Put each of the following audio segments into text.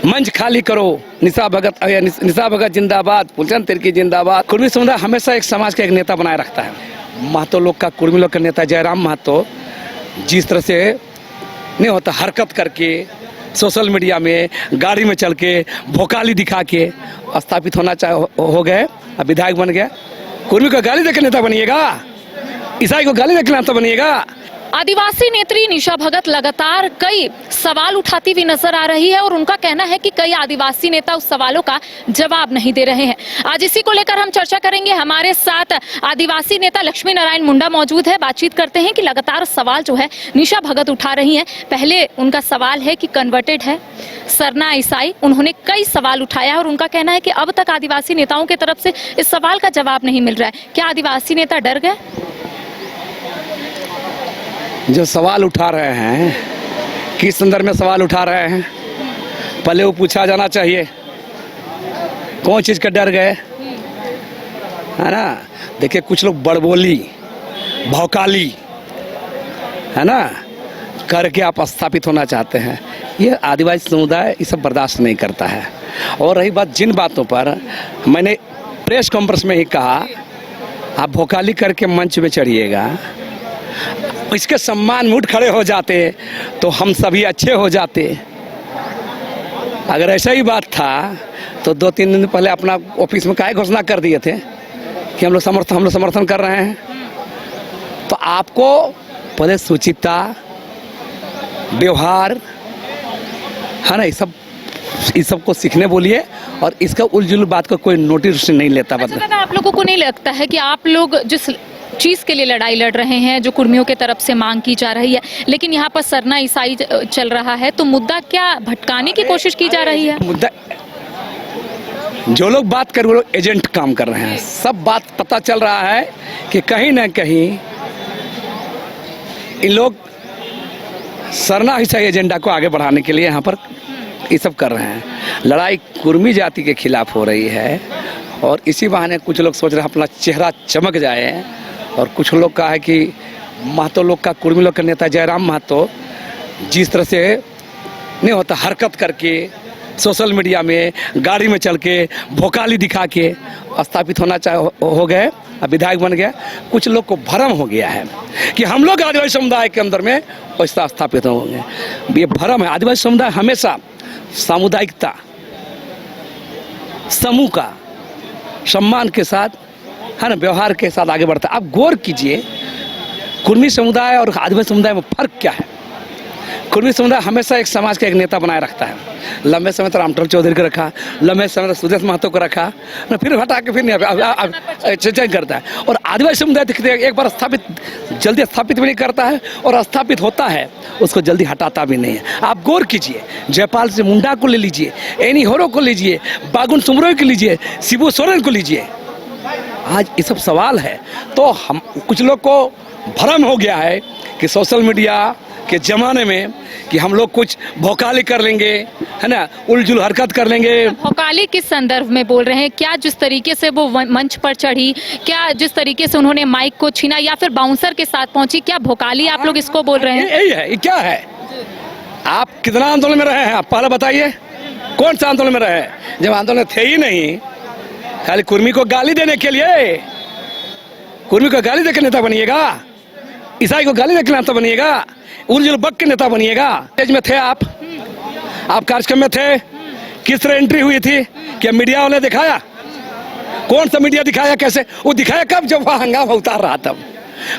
मंच खाली करो, निशा भगत जिंदाबाद, फूलचंद तिर्की जिंदाबाद। कुर्मी समुदाय हमेशा एक समाज का एक नेता बनाए रखता है। महतो लोग का, कुर्मी लोग का नेता जयराम महतो जिस तरह से नहीं होता, हरकत करके सोशल मीडिया में गाड़ी में चल के भोकाली दिखा के स्थापित हो गए, अब विधायक बन गया। कुर्मी को गाली देकर नेता बनिएगा, ईसाई को गाली देकर नेता बनिएगा। आदिवासी नेत्री निशा भगत लगातार कई सवाल उठाती हुई नजर आ रही है और उनका कहना है कि कई आदिवासी नेता उस सवालों का जवाब नहीं दे रहे हैं। आज इसी को लेकर हम चर्चा करेंगे। हमारे साथ आदिवासी नेता लक्ष्मी नारायण मुंडा मौजूद है। बातचीत करते हैं कि लगातार सवाल जो है निशा भगत उठा रही हैं। पहले उनका सवाल है कि कन्वर्टेड है, सरना ईसाई। उन्होंने कई सवाल उठाया और उनका कहना है कि अब तक आदिवासी नेताओं की तरफ से इस सवाल का जवाब नहीं मिल रहा है। क्या आदिवासी नेता डर गए? जो सवाल उठा रहे हैं, किस संदर्भ में सवाल उठा रहे हैं, पहले वो पूछा जाना चाहिए। कौन चीज़ का डर गए, है ना? देखिए, कुछ लोग बड़बोली, भौकाली, है ना, करके आप स्थापित होना चाहते हैं। ये आदिवासी समुदाय ये सब बर्दाश्त नहीं करता है। और रही बात जिन बातों पर मैंने प्रेस कॉन्फ्रेंस में ही कहा, आप भौकाली करके मंच में चढ़िएगा, इसके सम्मान में उठ खड़े हो जाते तो हम सभी अच्छे हो जाते। अगर ऐसा ही बात था तो 2-3 दिन पहले अपना ऑफिस में काहे घोषणा कर दिए थे कि हम लोग समर्थन कर रहे हैं। तो आपको पहले सुचिता, व्यवहार, है ना, इस सब को सीखने बोलिए। और इसका उलझुल बात को कोई नोटिस नहीं लेता। अच्छा, आप लोगों को नहीं लगता है कि आप लोग जिस चीज के लिए लड़ाई लड़ रहे हैं, जो कुर्मियों की तरफ से मांग की जा रही है, लेकिन यहाँ पर सरना ईसाई चल रहा है, तो मुद्दा क्या भटकाने की कोशिश की जा रही है? मुद्दा जो लोग बात कर, वो लोग एजेंट काम कर रहे हैं। सब बात पता चल रहा है कि कहीं ना कहीं इन लोग सरना ईसाई एजेंडा को आगे बढ़ाने के लिए यहाँ पर ये सब कर रहे हैं। लड़ाई कुर्मी जाति के खिलाफ हो रही है और इसी बहाने कुछ लोग सोच रहे हैं अपना चेहरा चमक जाए। और कुछ लोग का है कि महतो लोग का, कुर्मी लोग का नेता जयराम महतो जिस तरह से नहीं होता, हरकत करके सोशल मीडिया में गाड़ी में चल के भोकाली दिखा के स्थापित हो गए, अब विधायक बन गया। कुछ लोग को भ्रम हो गया है कि हम लोग आदिवासी समुदाय के अंदर में वैसा स्थापित होंगे। ये भ्रम है। आदिवासी समुदाय हमेशा सामुदायिकता, समूह का सम्मान के साथ, है ना, व्यवहार के साथ आगे बढ़ता है। आप गौर कीजिए, कुर्मी समुदाय और आदिवासी समुदाय में फर्क क्या है। कुर्मी समुदाय हमेशा एक समाज का एक नेता बनाए रखता है। लंबे समय तक रामटल चौधरी को रखा, लंबे समय तक सुदेश महतो को रखा, फिर हटा के फिर नहीं चेंज करता है। और आदिवासी समुदाय दिखते हैं, एक बार जल्दी स्थापित भी नहीं करता है और स्थापित होता है उसको जल्दी हटाता भी नहीं है। आप गौर कीजिए, जयपाल से मुंडा को ले लीजिए, एनी होरो को लीजिए, बागुन सुमरोई को लीजिए, शिबू सोरेन को लीजिए। आज ये सब सवाल है। तो हम कुछ लोग को भ्रम हो गया है कि सोशल मीडिया के ज़माने में कि हम लोग कुछ भौकाली कर लेंगे, है ना, उलझुल हरकत कर लेंगे। भौकाली किस संदर्भ में बोल रहे हैं? क्या जिस तरीके से वो मंच पर चढ़ी, क्या जिस तरीके से उन्होंने माइक को छीना या फिर बाउंसर के साथ पहुंची, क्या भौकाली आप लोग इसको बोल रहे हैं? यही है। ये क्या है? आप कितना आंदोलन में रहे हैं? आप पहले बताइए, कौन सा आंदोलन में रहे? जब आंदोलन थे ही नहीं, खाली कुर्मी को गाली देने के लिए, कुर्मी को गाली देकर नेता बनिएगा, ईसाई को गाली देकर नेता बनिएगा, उर्जुल बक के नेता बनिएगा। स्टेज में थे आप कार्यक्रम में थे, किस तरह एंट्री हुई थी? क्या मीडिया वाले दिखाया? कौन सा मीडिया दिखाया? कैसे वो दिखाया? कब? जब वह हंगामा उतार रहा तब।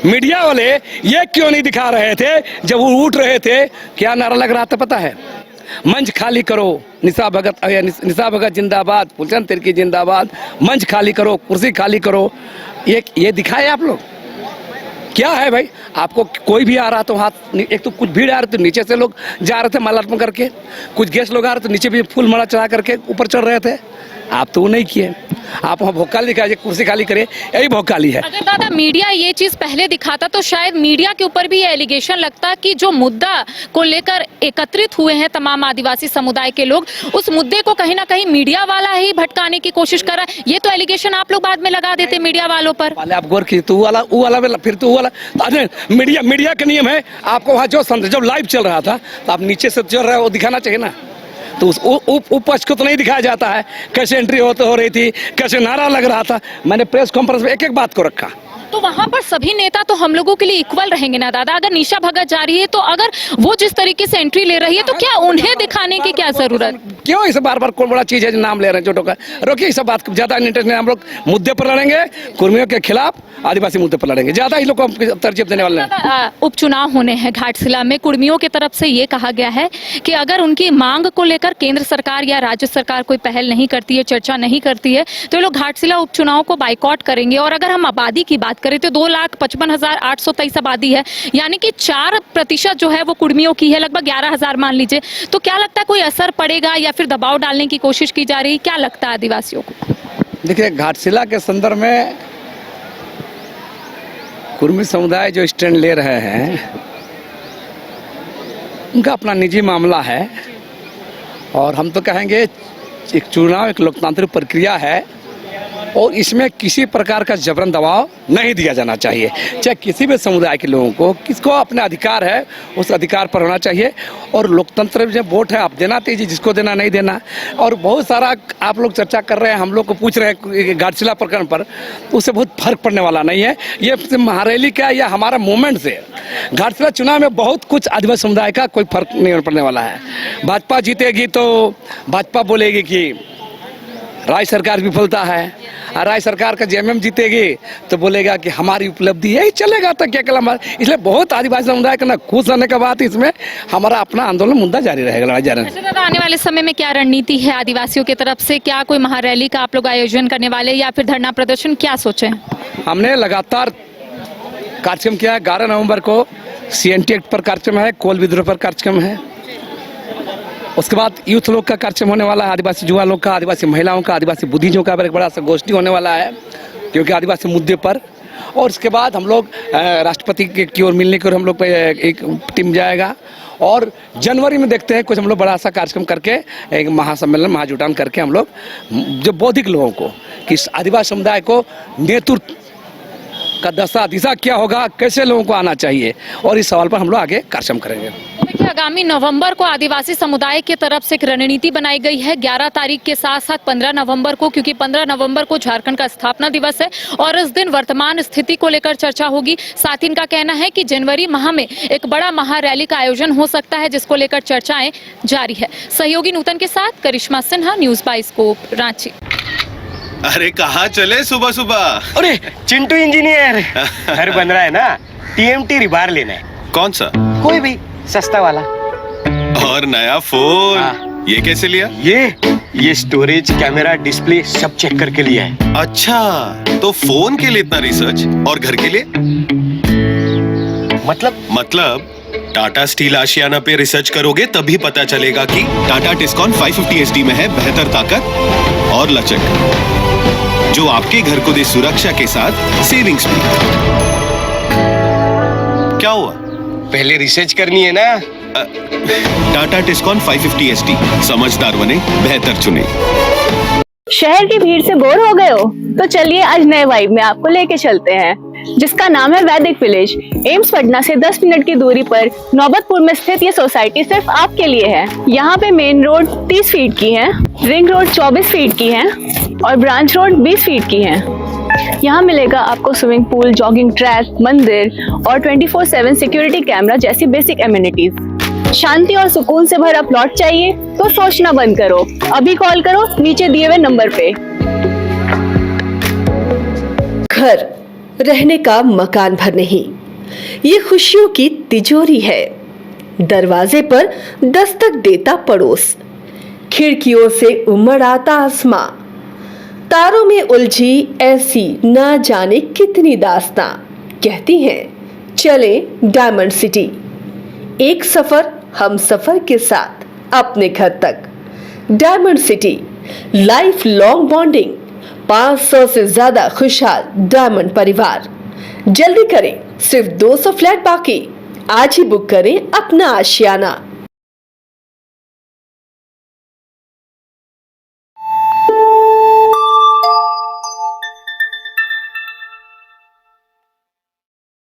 मीडिया वाले ये क्यों नहीं दिखा रहे थे जब वो उठ रहे थे? क्या नारा लग रहा था पता है? मंच खाली करो, निशा भगत जिंदाबाद, फूलचंद तिर्की जिंदाबाद। मंच खाली करो, कुर्सी खाली करो। ये दिखाए आप लोग? क्या है भाई? आपको कोई भी आ रहा तो हाथ, एक तो कुछ भीड़ आ रही तो नीचे से लोग जा रहे थे मालार्पण करके, कुछ गेस्ट लोग आ रहे तो नीचे भी फूल माला चढ़ा करके ऊपर चढ़ रहे थे। आप तो वो नहीं किए। आप वहाँ भोकाली दिखाइए, कुर्सी खाली करिए, यही भोकाली है। अगर दादा मीडिया ये चीज पहले दिखाता तो शायद मीडिया के ऊपर भी ये एलिगेशन लगता कि जो मुद्दा को लेकर एकत्रित हुए हैं तमाम आदिवासी समुदाय के लोग, उस मुद्दे को कहीं ना कहीं मीडिया वाला ही भटकाने की कोशिश कर रहा है। ये तो एलिगेशन आप लोग बाद में लगा देते मीडिया वालों पर। पहले आप गौर कीजिए, फिर तो वाला मीडिया का नियम है। आपको वहाँ जो लाइव चल रहा था तो आप नीचे से चल रहा है वो दिखाना चाहिए ना। तो उस पक्ष को तो नहीं दिखाया जाता है, कैसे एंट्री हो रही थी, कैसे नारा लग रहा था। मैंने प्रेस कॉन्फ्रेंस में एक एक बात को रखा। तो वहाँ पर सभी नेता तो हम लोगों के लिए इक्वल रहेंगे ना दादा। अगर निशा भगत जा रही है तो अगर वो जिस तरीके से एंट्री ले रही है तो क्या उन्हें दिखाने की क्या जरूरत? क्यों इसे बार बार कौन बड़ा चीज है जो नाम ले रहे हैं छोटों का? रोकिए, इस बात ज्यादा इंटरेस्ट नहीं। हम लोग मुद्दे पर लड़ेंगे, कुर्मियों के खिलाफ, आदिवासी मुद्दे पर लड़ेंगे। ज्यादा ही लोग को हम तरजीह देने वाले हैं। उपचुनाव होने हैं घाटशिला में, कुर्मियों की तरफ से ये कहा गया है कि अगर उनकी मांग को लेकर केंद्र सरकार या राज्य सरकार कोई पहल नहीं करती है, चर्चा नहीं करती है, तो ये लोग घाटशिला उपचुनाव को बाइकआउट करेंगे। और अगर हम आबादी की बात करें तो 2,55,823 आबादी है, यानी कि 4% जो है वो कुर्मियों की है, लगभग 11,000 मान लीजिए। तो क्या लगता है कोई असर पड़ेगा या फिर दबाव डालने की कोशिश की जा रही है? क्या लगता है आदिवासियों को? देखिए, घाटशिला के संदर्भ में कुर्मी समुदाय जो स्टैंड ले रहे हैं उनका अपना निजी मामला है। और हम तो कहेंगे एक चुनाव एक लोकतांत्रिक प्रक्रिया है और इसमें किसी प्रकार का जबरन दबाव नहीं दिया जाना चाहिए। चाहे किसी भी समुदाय के लोगों को, किसको अपना अधिकार है उस अधिकार पर होना चाहिए। और लोकतंत्र में जब वोट है आप देना दीजिए, जिसको देना नहीं देना। और बहुत सारा आप लोग चर्चा कर रहे हैं, हम लोग को पूछ रहे हैं घाटशिला प्रकरण पर, तो उससे बहुत फर्क पड़ने वाला नहीं है। ये महारैली का या हमारा मूवमेंट से घाटशिला चुनाव में बहुत कुछ आदिवासी समुदाय का कोई फर्क नहीं पड़ने वाला है। भाजपा जीतेगी तो भाजपा बोलेगी कि राज्य सरकार विफलता है, और राज्य सरकार का जेएमएम जीतेगी तो बोलेगा कि हमारी उपलब्धि है। चलेगा तो क्या कलम। इसलिए बहुत आदिवासी समुदाय का ना खुश रहने का बात, इसमें हमारा अपना आंदोलन मुद्दा जारी रहेगा। अच्छा दादा, आने वाले समय में क्या रणनीति है आदिवासियों की तरफ से? क्या कोई महारैली का आप लोग आयोजन करने वाले या फिर धरना प्रदर्शन, क्या सोचे? हमने लगातार कार्यक्रम किया है। 11 नवंबर को CNT एक्ट पर कार्यक्रम है, कोल विद्रोह पर कार्यक्रम है। उसके बाद यूथ लोग का कार्यक्रम होने वाला है, आदिवासी युवा लोग का, आदिवासी महिलाओं का, आदिवासी बुद्धिजीवियों का एक बड़ा सा गोष्ठी होने वाला है क्योंकि आदिवासी मुद्दे पर। और उसके बाद हम लोग राष्ट्रपति की ओर मिलने की ओर हम लोग एक टीम जाएगा। और जनवरी में देखते हैं कुछ हम लोग बड़ा सा कार्यक्रम करके एक महासम्मेलन, महाजुटान करके हम लोग जो बौद्धिक लोगों को, कि आदिवासी समुदाय को नेतृत्व का दशा दिशा क्या होगा, कैसे लोगों को आना चाहिए, और इस सवाल पर हम लोग आगे कार्यक्रम करेंगे। देखिए, आगामी नवंबर को आदिवासी समुदाय की तरफ से एक रणनीति बनाई गई है 11 तारीख के साथ साथ 15 नवंबर को, क्योंकि 15 नवंबर को झारखंड का स्थापना दिवस है और इस दिन वर्तमान स्थिति को लेकर चर्चा होगी। साथ ही इनका कहना है कि जनवरी माह में एक बड़ा महारैली का आयोजन हो सकता है, जिसको लेकर चर्चाएं जारी है। सहयोगी नूतन के साथ करिश्मा सिन्हा, न्यूज बाइस्कोप, रांची। अरे कहाँ चले सुबह सुबह? अरे चिंटू इंजीनियर, घर बन रहा है ना, TMT रिबार लेना है। कौन सा? कोई भी सस्ता वाला। और नया फोन? ये कैसे लिया? ये स्टोरेज, कैमरा, डिस्प्ले सब चेक करके लिया है। अच्छा, तो फोन के लिए इतना रिसर्च और घर के लिए? मतलब टाटा स्टील आशियाना पे रिसर्च करोगे तभी पता चलेगा कि टाटा टिस्कॉन 550 SD में है बेहतर ताकत और लचक, जो आपके घर को दे सुरक्षा के साथ सेविंग्स भी। क्या हुआ? पहले रिसर्च करनी है ना। टाटा टिस्कॉन 550 SD, समझदार बने, बेहतर चुने। शहर की भीड़ से बोर हो गए हो? तो चलिए आज नए वाइब में आपको लेके चलते हैं, जिसका नाम है वैदिक विलेज। एम्स पटना से 10 मिनट की दूरी पर नौबतपुर में स्थित ये सोसाइटी सिर्फ आपके लिए है। यहाँ पे मेन रोड 30 फीट की है, रिंग रोड 24 फीट की है और ब्रांच रोड 20 फीट की है। यहाँ मिलेगा आपको स्विमिंग पूल, जॉगिंग ट्रैक, मंदिर और 24/7 सिक्योरिटी कैमरा जैसी बेसिक एमिनिटीज। शांति और सुकून से भरा प्लॉट चाहिए तो सोचना बंद करो, अभी कॉल करो नीचे दिए हुए नंबर पे। घर रहने का मकान भर नहीं, ये खुशियों की तिजोरी है। दरवाजे पर दस्तक देता पड़ोस, खिड़कियों से उमड़ आता आसमां, तारों में उलझी ऐसी ना जाने कितनी दास्तां। कहती हैं चले डायमंड सिटी, एक सफर हम सफर के साथ अपने घर तक। Diamond city, life long bonding, 500 से ज्यादा खुशहाल डायमंड परिवार। जल्दी करें, सिर्फ 200 फ्लैट बाकी। आज ही बुक करें अपना आशियाना।